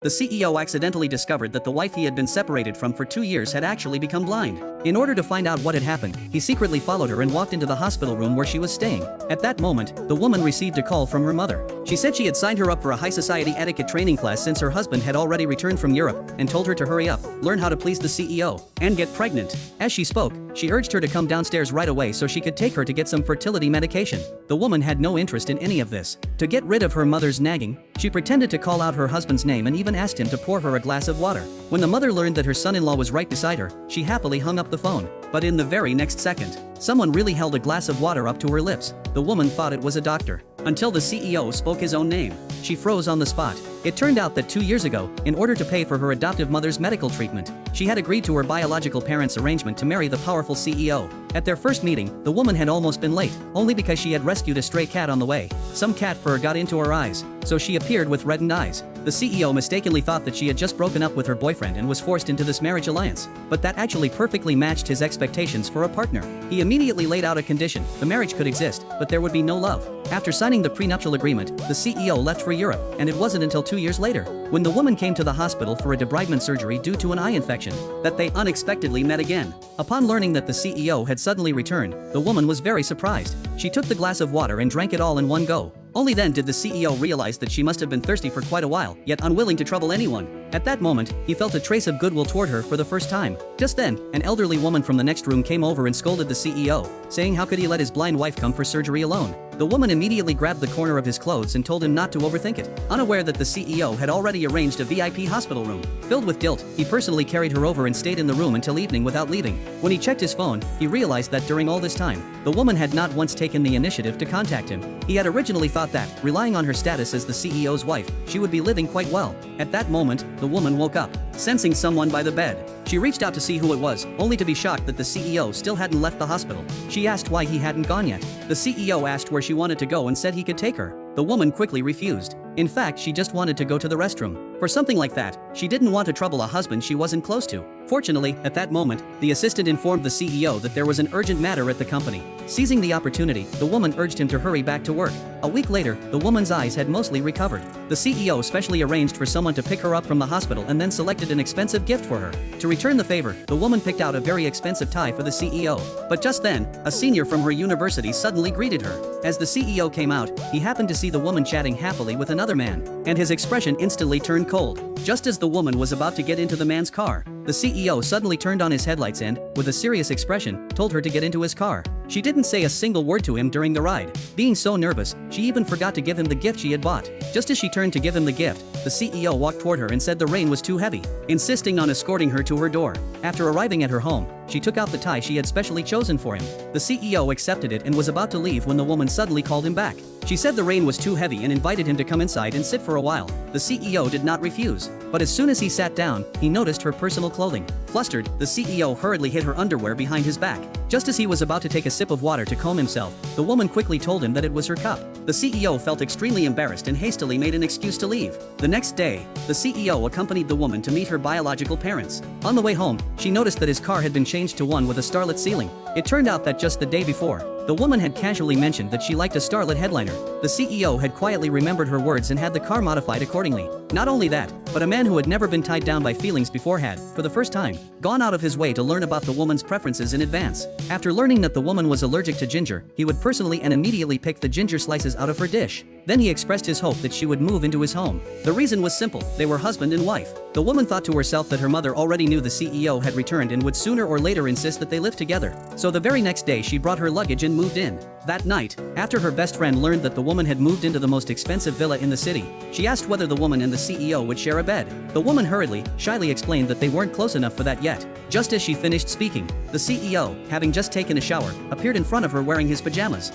The CEO accidentally discovered that the wife he had been separated from for 2 years had actually become blind. In order to find out what had happened, he secretly followed her and walked into the hospital room where she was staying. At that moment, the woman received a call from her mother. She said she had signed her up for a high society etiquette training class since her husband had already returned from Europe, and told her to hurry up, learn how to please the CEO, and get pregnant. As she spoke, she urged her to come downstairs right away so she could take her to get some fertility medication. The woman had no interest in any of this. To get rid of her mother's nagging, she pretended to call out her husband's name and even asked him to pour her a glass of water. When the mother learned that her son-in-law was right beside her, she happily hung up the phone. But in the very next second, someone really held a glass of water up to her lips. The woman thought it was a doctor. Until the CEO spoke his own name, she froze on the spot. It turned out that 2 years ago, in order to pay for her adoptive mother's medical treatment, she had agreed to her biological parents' arrangement to marry the powerful CEO. At their first meeting, the woman had almost been late, only because she had rescued a stray cat on the way. Some cat fur got into her eyes, so she appeared with reddened eyes. The CEO mistakenly thought that she had just broken up with her boyfriend and was forced into this marriage alliance, but that actually perfectly matched his expectations for a partner. He immediately laid out a condition: the marriage could exist, but there would be no love. After signing the prenuptial agreement, the CEO left for Europe, and it wasn't until 2 years later, when the woman came to the hospital for a debridement surgery due to an eye infection, that they unexpectedly met again. Upon learning that the CEO had suddenly returned, the woman was very surprised. She took the glass of water and drank it all in one go. Only then did the CEO realize that she must have been thirsty for quite a while, yet unwilling to trouble anyone. At that moment, he felt a trace of goodwill toward her for the first time. Just then, an elderly woman from the next room came over and scolded the CEO, saying how could he let his blind wife come for surgery alone. The woman immediately grabbed the corner of his clothes and told him not to overthink it. Unaware that the CEO had already arranged a VIP hospital room. Filled with guilt, he personally carried her over and stayed in the room until evening without leaving. When he checked his phone, he realized that during all this time, the woman had not once taken the initiative to contact him. He had originally thought that, relying on her status as the CEO's wife, she would be living quite well. At that moment, the woman woke up, sensing someone by the bed. She reached out to see who it was, only to be shocked that the CEO still hadn't left the hospital. She asked why he hadn't gone yet. The CEO asked where she wanted to go and said he could take her. The woman quickly refused. In fact, she just wanted to go to the restroom. For something like that, she didn't want to trouble a husband she wasn't close to. Fortunately, at that moment, the assistant informed the CEO that there was an urgent matter at the company. Seizing the opportunity, the woman urged him to hurry back to work. A week later, the woman's eyes had mostly recovered. The CEO specially arranged for someone to pick her up from the hospital and then selected an expensive gift for her. To return the favor, the woman picked out a very expensive tie for the CEO. But just then, a senior from her university suddenly greeted her. As the CEO came out, he happened to see the woman chatting happily with another man, and his expression instantly turned cold. Just as the woman was about to get into the man's car, the CEO suddenly turned on his headlights and, with a serious expression, told her to get into his car. She didn't say a single word to him during the ride. Being so nervous, she even forgot to give him the gift she had bought. Just as she turned to give him the gift, the CEO walked toward her and said the rain was too heavy, insisting on escorting her to her door. After arriving at her home, she took out the tie she had specially chosen for him. The CEO accepted it and was about to leave when the woman suddenly called him back. She said the rain was too heavy and invited him to come inside and sit for a while. The CEO did not refuse, but as soon as he sat down, he noticed her personal clothing. Flustered, the CEO hurriedly hid her underwear behind his back. Just as he was about to take a sip of water to calm himself, the woman quickly told him that it was her cup. The CEO felt extremely embarrassed and hastily made an excuse to leave. The next day, the CEO accompanied the woman to meet her biological parents. On the way home, she noticed that his car had been changed to one with a starlit ceiling. It turned out that just the day before, the woman had casually mentioned that she liked a starlit headliner. The CEO had quietly remembered her words and had the car modified accordingly. Not only that, but a man who had never been tied down by feelings before had, for the first time, gone out of his way to learn about the woman's preferences in advance. After learning that the woman was allergic to ginger, he would personally and immediately pick the ginger slices out of her dish. Then he expressed his hope that she would move into his home. The reason was simple: they were husband and wife. The woman thought to herself that her mother already knew the CEO had returned and would sooner or later insist that they live together. So the very next day she brought her luggage and moved in. That night, after her best friend learned that the woman had moved into the most expensive villa in the city, she asked whether the woman and the CEO would share a bed. The woman hurriedly, shyly explained that they weren't close enough for that yet. Just as she finished speaking, the CEO, having just taken a shower, appeared in front of her wearing his pajamas.